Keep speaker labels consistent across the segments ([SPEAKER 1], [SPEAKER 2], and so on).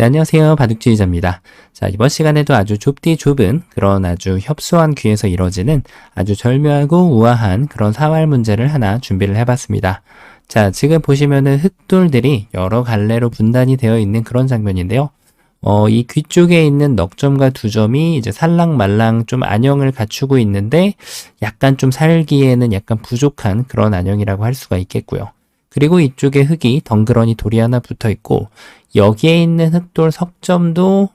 [SPEAKER 1] 네, 안녕하세요. 바둑주의자입니다. 자, 이번 시간에도 아주 좁디 좁은 그런 아주 협소한 귀에서 이루어지는 아주 절묘하고 우아한 그런 사활 문제를 하나 준비를 해봤습니다. 자, 지금 보시면은 흑돌들이 여러 갈래로 분단이 되어 있는 그런 장면인데요. 이 귀 쪽에 있는 넉 점과 두 점이 이제 살랑말랑 좀 안형을 갖추고 있는데 약간 좀 살기에는 약간 부족한 그런 안형이라고 할 수가 있겠고요. 그리고 이쪽에 흙이 덩그러니 돌이 하나 붙어 있고 여기에 있는 흑돌 석점도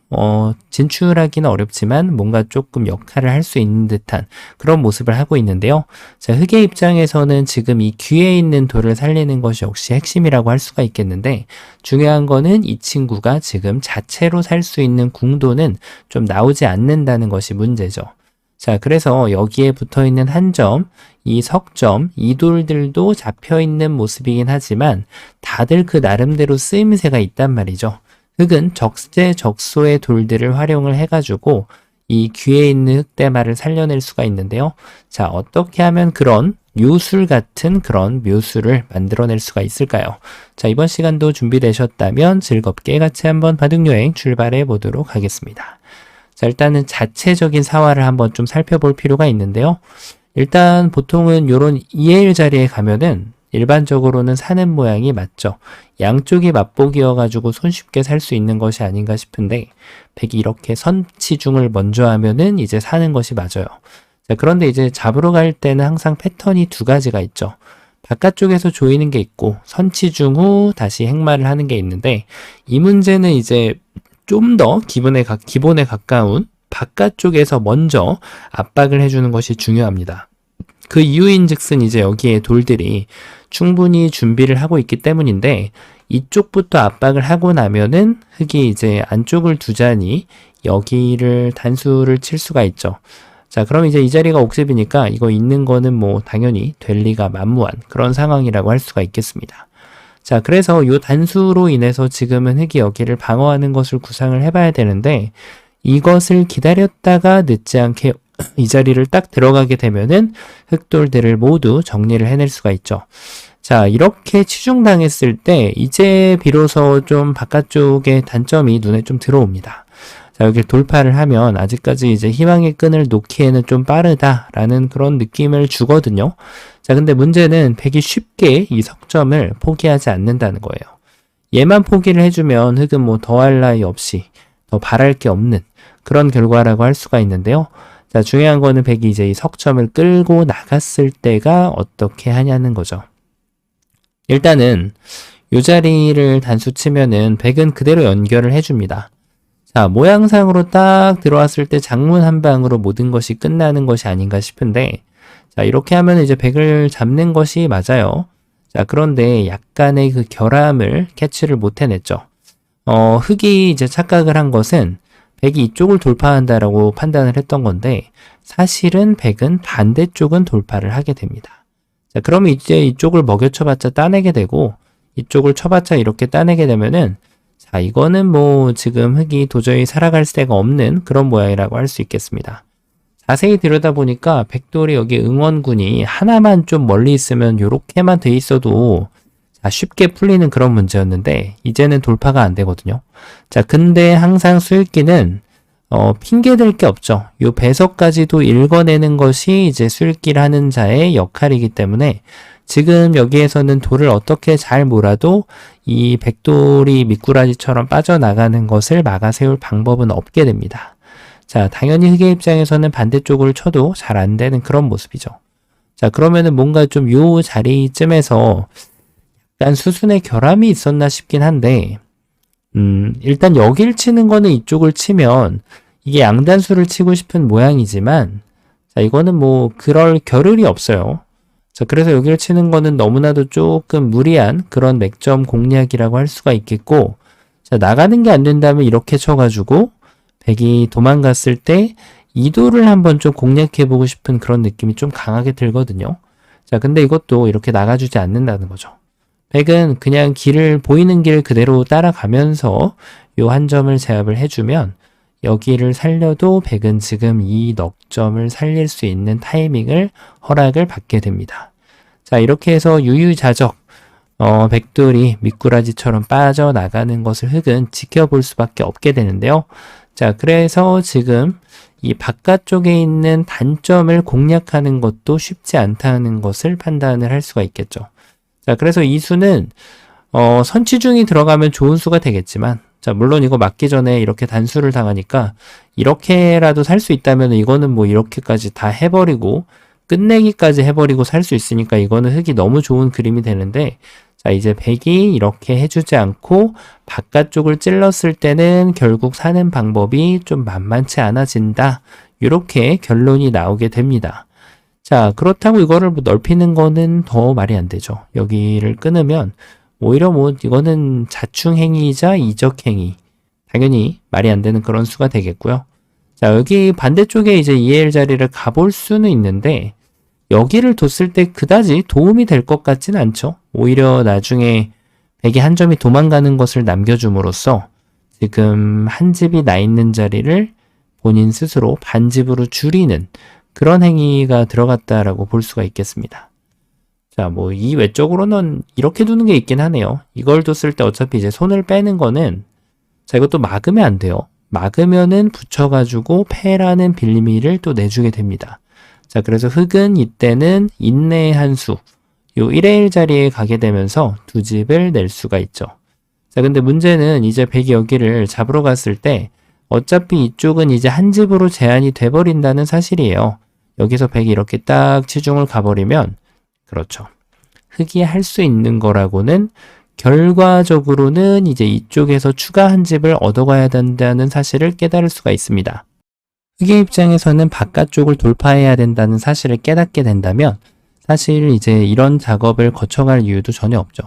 [SPEAKER 1] 진출하기는 어렵지만 뭔가 조금 역할을 할 수 있는 듯한 그런 모습을 하고 있는데요. 자, 흑의 입장에서는 지금 이 귀에 있는 돌을 살리는 것이 역시 핵심이라고 할 수가 있겠는데 중요한 거는 이 친구가 지금 자체로 살 수 있는 궁도는 좀 나오지 않는다는 것이 문제죠. 자, 그래서 여기에 붙어 있는 한 점, 이 석점, 이 돌들도 잡혀 있는 모습이긴 하지만 다들 그 나름대로 쓰임새가 있단 말이죠. 흑은 적재적소의 돌들을 활용을 해가지고 이 귀에 있는 흑대마를 살려낼 수가 있는데요. 자, 어떻게 하면 그런 묘술 같은 그런 묘술을 만들어낼 수가 있을까요? 자, 이번 시간도 준비되셨다면 즐겁게 같이 한번 바둑여행 출발해 보도록 하겠습니다. 자, 일단은 자체적인 사화를 한번 좀 살펴볼 필요가 있는데요. 일단 보통은 이런 2의1 자리에 가면은 일반적으로는 사는 모양이 맞죠. 양쪽이 맞복이어가지고 손쉽게 살 수 있는 것이 아닌가 싶은데 백이 이렇게 선치중을 먼저 하면은 이제 사는 것이 맞아요. 자, 그런데 이제 잡으러 갈 때는 항상 패턴이 두 가지가 있죠. 바깥쪽에서 조이는 게 있고 선치중 후 다시 행마를 하는 게 있는데 이 문제는 이제 좀 더 기본에 가까운 바깥쪽에서 먼저 압박을 해주는 것이 중요합니다. 그 이유인 즉슨 이제 여기에 돌들이 충분히 준비를 하고 있기 때문인데 이쪽부터 압박을 하고 나면은 흑이 이제 안쪽을 두자니 여기를 단수를 칠 수가 있죠. 자, 그럼 이제 이 자리가 옥셉이니까 이거 있는 거는 뭐 당연히 될 리가 만무한 그런 상황이라고 할 수가 있겠습니다. 자, 그래서 이 단수로 인해서 지금은 흑이 여기를 방어하는 것을 구상을 해봐야 되는데 이것을 기다렸다가 늦지 않게 이 자리를 딱 들어가게 되면은 흑돌들을 모두 정리를 해낼 수가 있죠. 자, 이렇게 치중당했을 때 이제 비로소 좀 바깥쪽의 단점이 눈에 좀 들어옵니다. 자, 여기 돌파를 하면 아직까지 이제 희망의 끈을 놓기에는 좀 빠르다라는 그런 느낌을 주거든요. 자, 근데 문제는 백이 쉽게 이 석점을 포기하지 않는다는 거예요. 얘만 포기를 해주면 흑은 뭐 더할 나위 없이 더 바랄 게 없는 그런 결과라고 할 수가 있는데요. 자, 중요한 거는 백이 이제 이 석점을 끌고 나갔을 때가 어떻게 하냐는 거죠. 일단은 이 자리를 단수 치면은 백은 그대로 연결을 해줍니다. 자, 모양상으로 딱 들어왔을 때 장문 한 방으로 모든 것이 끝나는 것이 아닌가 싶은데 자, 이렇게 하면 이제 백을 잡는 것이 맞아요. 자, 그런데 약간의 그 결함을 캐치를 못 해냈죠. 흑이 이제 착각을 한 것은 백이 이쪽을 돌파한다라고 판단을 했던 건데 사실은 백은 반대쪽은 돌파를 하게 됩니다. 자, 그러면 이제 이쪽을 먹여쳐봤자 따내게 되고 이쪽을 쳐봤자 이렇게 따내게 되면은 자, 이거는 뭐 지금 흑이 도저히 살아갈 새가 없는 그런 모양이라고 할 수 있겠습니다. 자세히 들여다보니까 백돌이 여기 응원군이 하나만 좀 멀리 있으면 요렇게만 돼 있어도 자, 쉽게 풀리는 그런 문제였는데 이제는 돌파가 안 되거든요. 자, 근데 항상 수읽기는 핑계댈 게 없죠. 요 배석까지도 읽어내는 것이 이제 수읽기를 하는 자의 역할이기 때문에 지금 여기에서는 돌을 어떻게 잘 몰아도 이 백돌이 미꾸라지처럼 빠져나가는 것을 막아 세울 방법은 없게 됩니다. 자, 당연히 흑의 입장에서는 반대쪽을 쳐도 잘 안 되는 그런 모습이죠. 자, 그러면은 뭔가 좀 요 자리쯤에서 약간 수순의 결함이 있었나 싶긴 한데 일단 여길 치는 거는 이쪽을 치면 이게 양단수를 치고 싶은 모양이지만 자, 이거는 뭐 그럴 겨를이 없어요. 자, 그래서 여기를 치는 거는 너무나도 조금 무리한 그런 맥점 공략이라고 할 수가 있겠고 자, 나가는 게 안 된다면 이렇게 쳐가지고 백이 도망갔을 때 이도를 한번 좀 공략해보고 싶은 그런 느낌이 좀 강하게 들거든요. 자, 근데 이것도 이렇게 나가주지 않는다는 거죠. 백은 그냥 보이는 길 그대로 따라가면서 요 한 점을 제압을 해주면 여기를 살려도 백은 지금 이 넉점을 살릴 수 있는 타이밍을 허락을 받게 됩니다. 자, 이렇게 해서 유유자적 백돌이 미꾸라지처럼 빠져나가는 것을 흙은 지켜볼 수밖에 없게 되는데요. 자, 그래서 지금 이 바깥쪽에 있는 단점을 공략하는 것도 쉽지 않다는 것을 판단을 할 수가 있겠죠. 자, 그래서 이 수는 선취중이 들어가면 좋은 수가 되겠지만, 자, 물론 이거 맞기 전에 이렇게 단수를 당하니까 이렇게라도 살 수 있다면 이거는 뭐 이렇게까지 다 해버리고 끝내기까지 해버리고 살 수 있으니까 이거는 흙이 너무 좋은 그림이 되는데, 자, 이제 백이 이렇게 해주지 않고 바깥쪽을 찔렀을 때는 결국 사는 방법이 좀 만만치 않아진다. 이렇게 결론이 나오게 됩니다. 자, 그렇다고 이거를 뭐 넓히는 거는 더 말이 안 되죠. 여기를 끊으면 오히려 뭐 이거는 자충행위이자 이적행위. 당연히 말이 안 되는 그런 수가 되겠고요. 자, 여기 반대쪽에 이제 2L 자리를 가볼 수는 있는데 여기를 뒀을 때 그다지 도움이 될 것 같지는 않죠. 오히려 나중에 백이 한 점이 도망가는 것을 남겨줌으로써 지금 한 집이 나 있는 자리를 본인 스스로 반집으로 줄이는 그런 행위가 들어갔다라고 볼 수가 있겠습니다. 자, 뭐 이 외적으로는 이렇게 두는 게 있긴 하네요. 이걸 뒀을 때 어차피 이제 손을 빼는 거는, 자, 이것도 막으면 안 돼요. 막으면은 붙여가지고 패라는 빌미를 또 내주게 됩니다. 자, 그래서 흙은 이때는 인내의 한 수, 요 1의 1 자리에 가게 되면서 두 집을 낼 수가 있죠. 자, 근데 문제는 이제 백이 여기를 잡으러 갔을 때 어차피 이쪽은 이제 한 집으로 제한이 돼버린다는 사실이에요. 여기서 백이 이렇게 딱 치중을 가버리면, 그렇죠. 흙이 할 수 있는 거라고는 결과적으로는 이제 이쪽에서 추가 한 집을 얻어가야 된다는 사실을 깨달을 수가 있습니다. 흙의 입장에서는 바깥쪽을 돌파해야 된다는 사실을 깨닫게 된다면 사실 이제 이런 작업을 거쳐갈 이유도 전혀 없죠.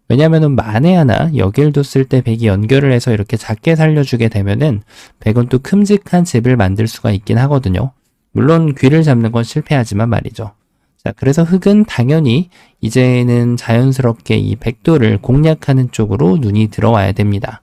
[SPEAKER 1] 왜냐면은 만에 하나 여길 뒀을 때 백이 연결을 해서 이렇게 작게 살려주게 되면은 백은 또 큼직한 집을 만들 수가 있긴 하거든요. 물론 귀를 잡는 건 실패하지만 말이죠. 자, 그래서 흙은 당연히 이제는 자연스럽게 이 백도를 공략하는 쪽으로 눈이 들어와야 됩니다.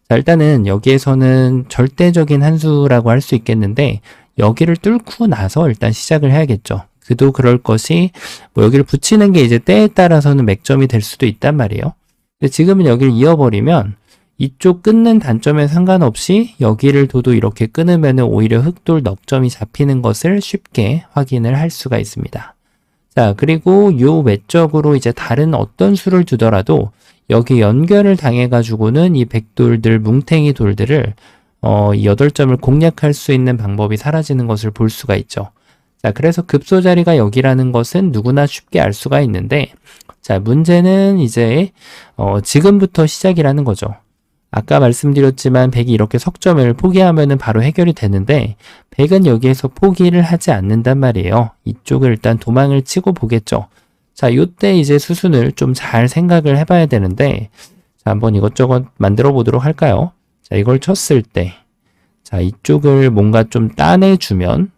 [SPEAKER 1] 자, 일단은 여기에서는 절대적인 한 수라고 할 수 있겠는데 여기를 뚫고 나서 일단 시작을 해야겠죠. 그도 그럴 것이 뭐 여기를 붙이는 게 이제 때에 따라서는 맥점이 될 수도 있단 말이에요. 근데 지금은 여기를 이어버리면 이쪽 끊는 단점에 상관없이 여기를 둬도 이렇게 끊으면 오히려 흙돌 넉점이 잡히는 것을 쉽게 확인을 할 수가 있습니다. 자, 그리고 요 외적으로 이제 다른 어떤 수를 두더라도 여기 연결을 당해가지고는 이 백돌들, 뭉탱이 돌들을 이 8점을 공략할 수 있는 방법이 사라지는 것을 볼 수가 있죠. 자, 그래서 급소 자리가 여기라는 것은 누구나 쉽게 알 수가 있는데, 자, 문제는 이제 지금부터 시작이라는 거죠. 아까 말씀드렸지만 백이 이렇게 석점을 포기하면은 바로 해결이 되는데 백은 여기에서 포기를 하지 않는단 말이에요. 이쪽을 일단 도망을 치고 보겠죠. 자, 요때 이제 수순을 좀 잘 생각을 해봐야 되는데, 자, 한번 이것저것 만들어 보도록 할까요? 자, 이걸 쳤을 때, 자, 이쪽을 뭔가 좀 따내주면,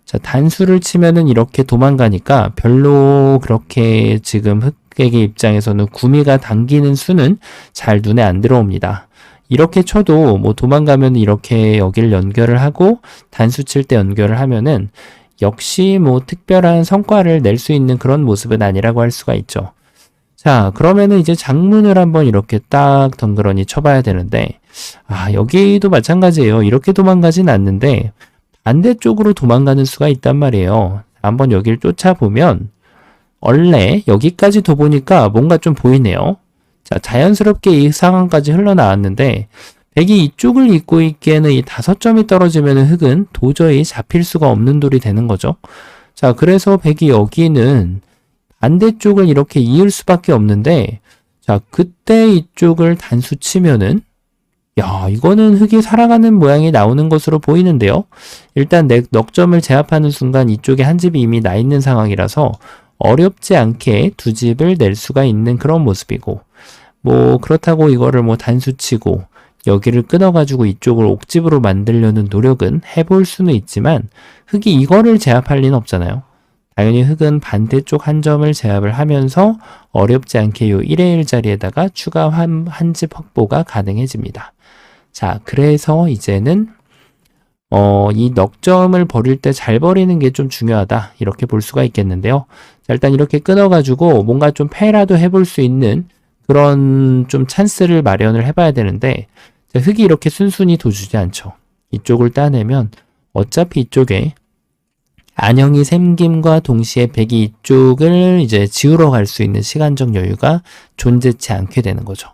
[SPEAKER 1] 자, 단수를 치면은 이렇게 도망가니까 별로 그렇게 지금 흑객의 입장에서는 구미가 당기는 수는 잘 눈에 안 들어옵니다. 이렇게 쳐도 뭐 도망가면 이렇게 여기를 연결을 하고 단수 칠 때 연결을 하면은 역시 뭐 특별한 성과를 낼 수 있는 그런 모습은 아니라고 할 수가 있죠. 자, 그러면은 이제 장문을 한번 이렇게 딱 덩그러니 쳐봐야 되는데, 아, 여기도 마찬가지예요. 이렇게 도망가진 않는데 반대쪽으로 도망가는 수가 있단 말이에요. 한번 여기를 쫓아보면 원래 여기까지 더 보니까 뭔가 좀 보이네요. 자, 자연스럽게 이 상황까지 흘러나왔는데 백이 이쪽을 잇고 있기에는 이 5점이 떨어지면 흙은 도저히 잡힐 수가 없는 돌이 되는 거죠. 자, 그래서 백이 여기는 반대쪽을 이렇게 이을 수밖에 없는데, 자, 그때 이쪽을 단수 치면은, 야, 이거는 흙이 살아가는 모양이 나오는 것으로 보이는데요. 일단 넉점을 제압하는 순간 이쪽에 한 집이 이미 나 있는 상황이라서 어렵지 않게 두 집을 낼 수가 있는 그런 모습이고, 뭐 그렇다고 이거를 뭐 단수치고 여기를 끊어가지고 이쪽을 옥집으로 만들려는 노력은 해볼 수는 있지만 흙이 이거를 제압할 리는 없잖아요. 당연히 흙은 반대쪽 한 점을 제압을 하면서 어렵지 않게 요 1의 1 자리에다가 추가 한 집 확보가 가능해집니다. 자, 그래서 이제는 이 넉점을 버릴 때 잘 버리는 게 좀 중요하다, 이렇게 볼 수가 있겠는데요. 자, 일단 이렇게 끊어가지고 뭔가 좀 패라도 해볼 수 있는 그런 좀 찬스를 마련을 해봐야 되는데, 자, 흑이 이렇게 순순히 둬주지 않죠. 이쪽을 따내면 어차피 이쪽에 안형이 생김과 동시에 백이 이쪽을 이제 지우러 갈 수 있는 시간적 여유가 존재치 않게 되는 거죠.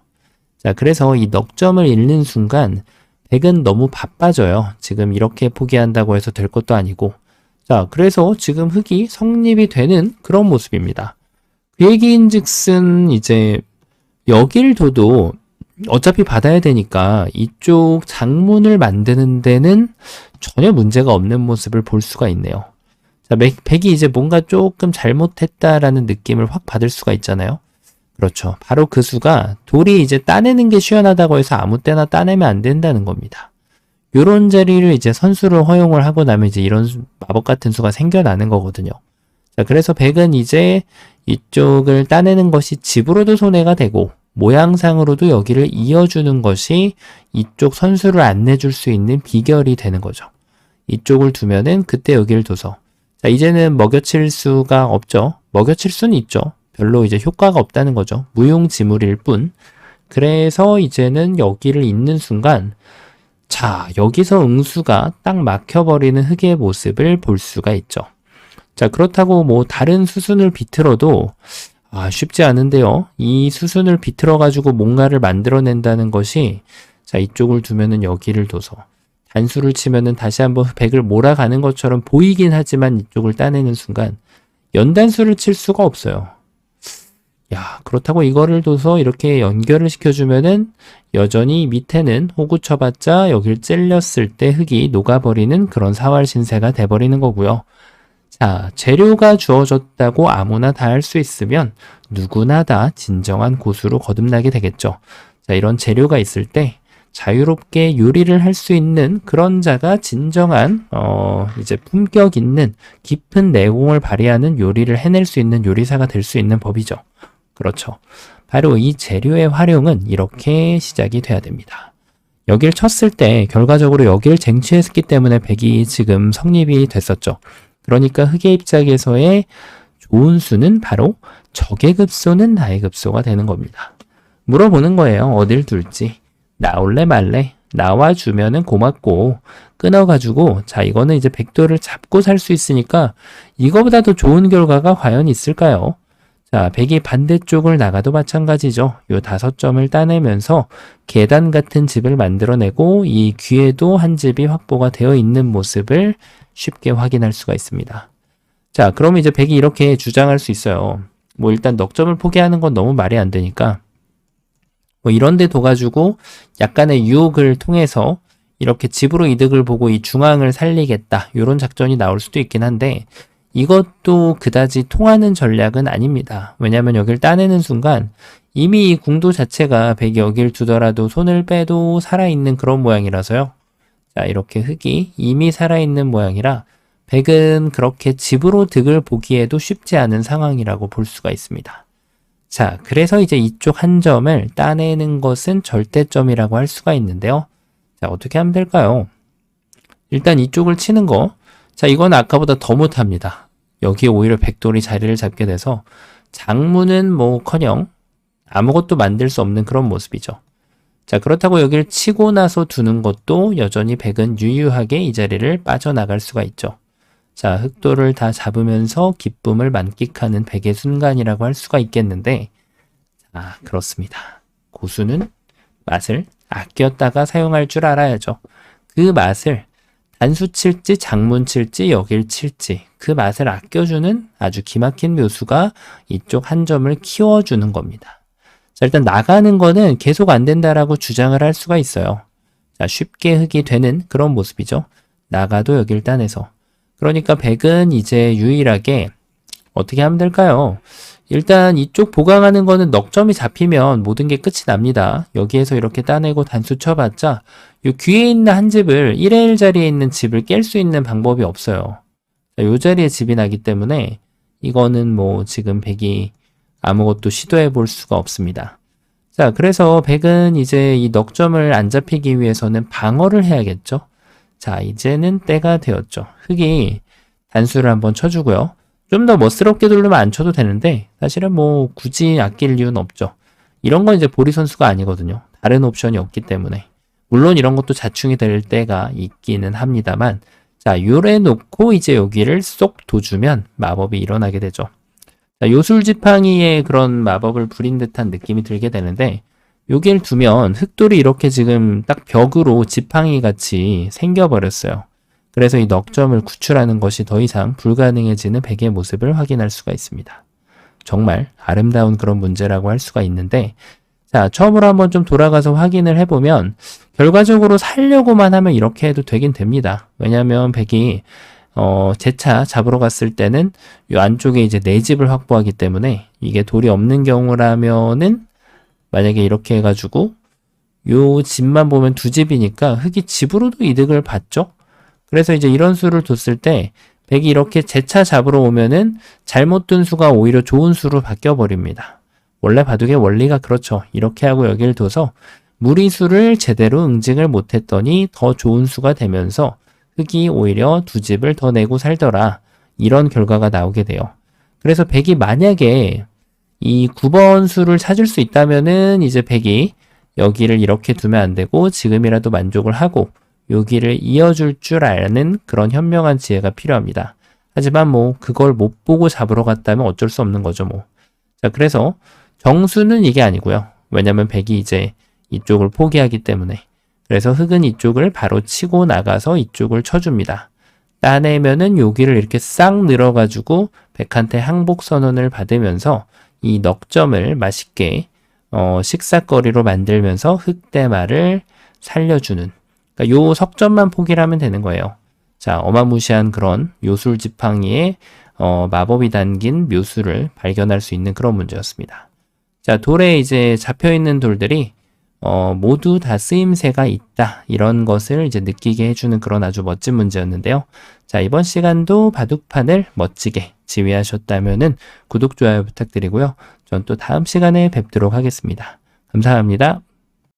[SPEAKER 1] 자, 그래서 이 넉점을 잃는 순간 백은 너무 바빠져요. 지금 이렇게 포기한다고 해서 될 것도 아니고. 자, 그래서 지금 흑이 성립이 되는 그런 모습입니다. 그 얘기인즉슨 이제 여길 둬도 어차피 받아야 되니까 이쪽 장문을 만드는 데는 전혀 문제가 없는 모습을 볼 수가 있네요. 자, 백이 이제 뭔가 조금 잘못했다라는 느낌을 확 받을 수가 있잖아요. 그렇죠. 바로 그 수가 돌이 이제 따내는 게 시원하다고 해서 아무 때나 따내면 안 된다는 겁니다. 요런 자리를 이제 선수를 허용을 하고 나면 이제 이런 마법 같은 수가 생겨나는 거거든요. 자, 그래서 백은 이제 이쪽을 따내는 것이 집으로도 손해가 되고 모양상으로도 여기를 이어주는 것이 이쪽 선수를 안 내줄 수 있는 비결이 되는 거죠. 이쪽을 두면은 그때 여기를 둬서 자, 이제는 먹여칠 수가 없죠. 먹여칠 수는 있죠. 별로 이제 효과가 없다는 거죠. 무용지물일 뿐. 그래서 이제는 여기를 잇는 순간 자, 여기서 응수가 딱 막혀버리는 흑의 모습을 볼 수가 있죠. 자, 그렇다고 뭐 다른 수순을 비틀어도 쉽지 않은데요. 이 수순을 비틀어 가지고 뭔가를 만들어낸다는 것이 자, 이쪽을 두면은 여기를 둬서 단수를 치면은 다시 한번 백을 몰아가는 것처럼 보이긴 하지만 이쪽을 따내는 순간 연단수를 칠 수가 없어요. 야, 그렇다고 이거를 둬서 이렇게 연결을 시켜주면은 여전히 밑에는 호구 쳐봤자 여길 찔렸을 때 흙이 녹아버리는 그런 사활 신세가 돼버리는 거고요. 자, 재료가 주어졌다고 아무나 다 할 수 있으면 누구나 다 진정한 고수로 거듭나게 되겠죠. 자, 이런 재료가 있을 때 자유롭게 요리를 할 수 있는 그런 자가 진정한 이제 품격 있는 깊은 내공을 발휘하는 요리를 해낼 수 있는 요리사가 될 수 있는 법이죠. 그렇죠. 바로 이 재료의 활용은 이렇게 시작이 돼야 됩니다. 여기를 쳤을 때 결과적으로 여기를 쟁취했기 때문에 백이 지금 성립이 됐었죠. 그러니까 흑의 입장에서의 좋은 수는 바로 적의 급소는 나의 급소가 되는 겁니다. 물어보는 거예요. 어딜 둘지. 나올래 말래? 나와주면은 고맙고 끊어가지고 자, 이거는 이제 백도를 잡고 살 수 있으니까 이거보다 더 좋은 결과가 과연 있을까요? 자, 백이 반대쪽을 나가도 마찬가지죠. 요 5점을 따내면서 계단 같은 집을 만들어내고 이 귀에도 한 집이 확보가 되어 있는 모습을 쉽게 확인할 수가 있습니다. 자, 그럼 이제 백이 이렇게 주장할 수 있어요. 뭐 일단 넉점을 포기하는 건 너무 말이 안 되니까 뭐 이런 데 둬가지고 약간의 유혹을 통해서 이렇게 집으로 이득을 보고 이 중앙을 살리겠다. 이런 작전이 나올 수도 있긴 한데 이것도 그다지 통하는 전략은 아닙니다. 왜냐하면 여기를 따내는 순간 이미 이 궁도 자체가 백이 여기를 두더라도 손을 빼도 살아있는 그런 모양이라서요. 자, 이렇게 흑이 이미 살아있는 모양이라 백은 그렇게 집으로 득을 보기에도 쉽지 않은 상황이라고 볼 수가 있습니다. 자, 그래서 이제 이쪽 한 점을 따내는 것은 절대점이라고 할 수가 있는데요. 자, 어떻게 하면 될까요? 일단 이쪽을 치는 거. 자, 이건 아까보다 더 못합니다. 여기에 오히려 백돌이 자리를 잡게 돼서 장문은 뭐커녕 아무것도 만들 수 없는 그런 모습이죠. 자, 그렇다고 여기를 치고 나서 두는 것도 여전히 백은 유유하게 이 자리를 빠져나갈 수가 있죠. 자, 흑도를 다 잡으면서 기쁨을 만끽하는 백의 순간이라고 할 수가 있겠는데 그렇습니다. 고수는 맛을 아꼈다가 사용할 줄 알아야죠. 그 맛을 단수 칠지 장문 칠지 여길 칠지 그 맛을 아껴주는 아주 기막힌 묘수가 이쪽 한 점을 키워주는 겁니다. 자, 일단 나가는 거는 계속 안 된다라고 주장을 할 수가 있어요. 자, 쉽게 흑이 되는 그런 모습이죠. 나가도 여길 따내서. 그러니까 백은 이제 유일하게 어떻게 하면 될까요? 일단 이쪽 보강하는 거는 넉점이 잡히면 모든 게 끝이 납니다. 여기에서 이렇게 따내고 단수 쳐봤자 이 귀에 있는 한 집을 1의 1 자리에 있는 집을 깰 수 있는 방법이 없어요. 자, 이 자리에 집이 나기 때문에 이거는 뭐 지금 백이 아무것도 시도해 볼 수가 없습니다. 자, 그래서 백은 이제 이 넉점을 안 잡히기 위해서는 방어를 해야겠죠. 자, 이제는 때가 되었죠. 흑이 단수를 한번 쳐주고요. 좀 더 멋스럽게 돌리면 안 쳐도 되는데 사실은 뭐 굳이 아낄 이유는 없죠. 이런 건 이제 보리 선수가 아니거든요. 다른 옵션이 없기 때문에. 물론 이런 것도 자충이 될 때가 있기는 합니다만, 자, 요래 놓고 이제 여기를 쏙 둬주면 마법이 일어나게 되죠. 자, 요술지팡이의 그런 마법을 부린 듯한 느낌이 들게 되는데, 여기를 두면 흑돌이 이렇게 지금 딱 벽으로 지팡이 같이 생겨버렸어요. 그래서 이 넉점을 구출하는 것이 더 이상 불가능해지는 백의 모습을 확인할 수가 있습니다. 정말 아름다운 그런 문제라고 할 수가 있는데, 자, 처음으로 한번 좀 돌아가서 확인을 해보면 결과적으로 살려고만 하면 이렇게 해도 되긴 됩니다. 왜냐하면 백이 재차 잡으러 갔을 때는 이 안쪽에 이제 네 집을 확보하기 때문에 이게 돌이 없는 경우라면은 만약에 이렇게 해가지고 요 집만 보면 두 집이니까 흑이 집으로도 이득을 받죠. 그래서 이제 이런 수를 뒀을 때 백이 이렇게 재차 잡으러 오면은 잘못 둔 수가 오히려 좋은 수로 바뀌어 버립니다. 원래 바둑의 원리가 그렇죠. 이렇게 하고 여기를 둬서 무리수를 제대로 응징을 못했더니 더 좋은 수가 되면서 흑이 오히려 두 집을 더 내고 살더라. 이런 결과가 나오게 돼요. 그래서 백이 만약에 이 9번 수를 찾을 수 있다면은 이제 백이 여기를 이렇게 두면 안 되고 지금이라도 만족을 하고 여기를 이어줄 줄 아는 그런 현명한 지혜가 필요합니다. 하지만 뭐 그걸 못 보고 잡으러 갔다면 어쩔 수 없는 거죠 뭐. 자, 그래서 정수는 이게 아니고요. 왜냐면 백이 이제 이쪽을 포기하기 때문에. 그래서 흑은 이쪽을 바로 치고 나가서 이쪽을 쳐줍니다. 따내면은 여기를 이렇게 싹 늘어가지고 백한테 항복 선언을 받으면서 이 넉점을 맛있게 식사거리로 만들면서 흑대마를 살려주는, 그러니까 요 석점만 포기를 하면 되는 거예요. 자, 어마무시한 그런 요술 지팡이에 마법이 담긴 묘수를 발견할 수 있는 그런 문제였습니다. 자, 돌에 이제 잡혀있는 돌들이 모두 다 쓰임새가 있다. 이런 것을 이제 느끼게 해주는 그런 아주 멋진 문제였는데요. 자, 이번 시간도 바둑판을 멋지게 지휘하셨다면은 구독, 좋아요 부탁드리고요. 전 또 다음 시간에 뵙도록 하겠습니다. 감사합니다.